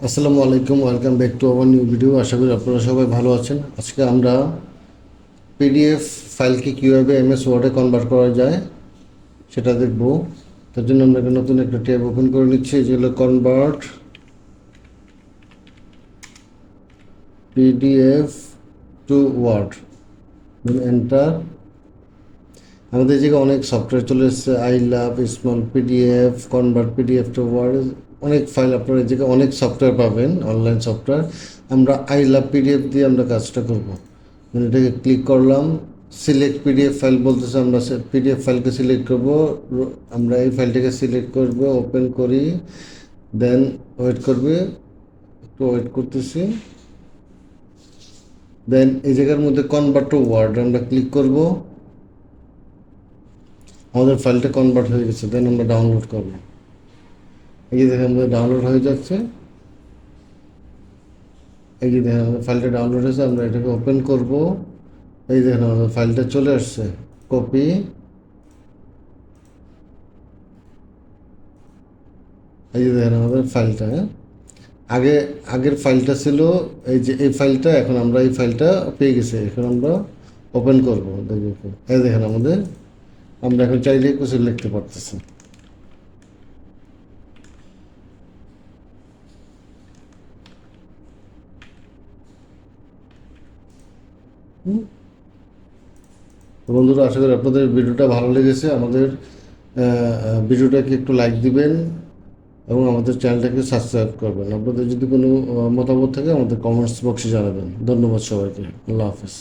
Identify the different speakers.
Speaker 1: আসসালামু আলাইকুম, welcome back to our new video. আশা করি আপনারা সবাই ভালো আছেন। আজকে আমরা পিডিএফ ফাইলকে কীভাবে এমএস ওয়ার্ডে কনভার্ট করা যায় সেটা দেখব। তার জন্য আমরা নতুন একটা ট্যাব ওপেন করে নিচ্ছি, যেগুলো convert PDF to word, enter. আমাদের জায়গায় অনেক সফটওয়্যার চলে এসেছে, I love small PDF, convert PDF to word, অনেক ফাইল আপনারা এই জায়গায় অনেক সফটওয়্যার পাবেন, অনলাইন সফটওয়্যার। আমরা আই লাভ পিডিএফ দিয়ে আমরা কাজটা করব। এটাকে ক্লিক করলাম, সিলেক্ট পিডিএফ ফাইল বলতেছে, আমরা পিডিএফ ফাইলকে সিলেক্ট করব। আমরা এই ফাইলটাকে সিলেক্ট করব, ওপেন করি, দেন ওয়েট করবে, একটু ওয়েট করতেছি। দেন এই জায়গার মধ্যে কনভার্ট টু ওয়ার্ড আমরা ক্লিক করব। আমাদের ফাইলটা কনভার্ট হয়ে গেছে, দেন আমরা ডাউনলোড করব। এই যে দেখেন আমাদের ডাউনলোড হয়ে যাচ্ছে। এই যে দেখেন আমাদের ফাইলটা ডাউনলোড হয়েছে, আমরা এটাকে ওপেন করব। এই দেখেন আমাদের ফাইলটা চলে আসছে, কপি। এই যে দেখেন আমাদের ফাইলটা, আগের ফাইলটা ছিল এই যে এই ফাইলটা, এখন আমরা এই ফাইলটা পেয়ে গেছি, এখন আমরা ওপেন করব। দেখুন এই দেখেন আমাদের, আমরা এখন চাইলে কিছু লিখতে পারতেছি। তো বন্ধুরা, আশা করি আপনাদের ভিডিওটা ভালো লেগেছে। আমাদের ভিডিওটাকে একটু লাইক দিবেন এবং আমাদের চ্যানেলটাকে সাবস্ক্রাইব করবেন। আপনাদের যদি কোনো মতামত থাকে আমাদের কমেন্টস বক্সে জানাবেন। ধন্যবাদ সবাইকে। আল্লাহ হাফেজ।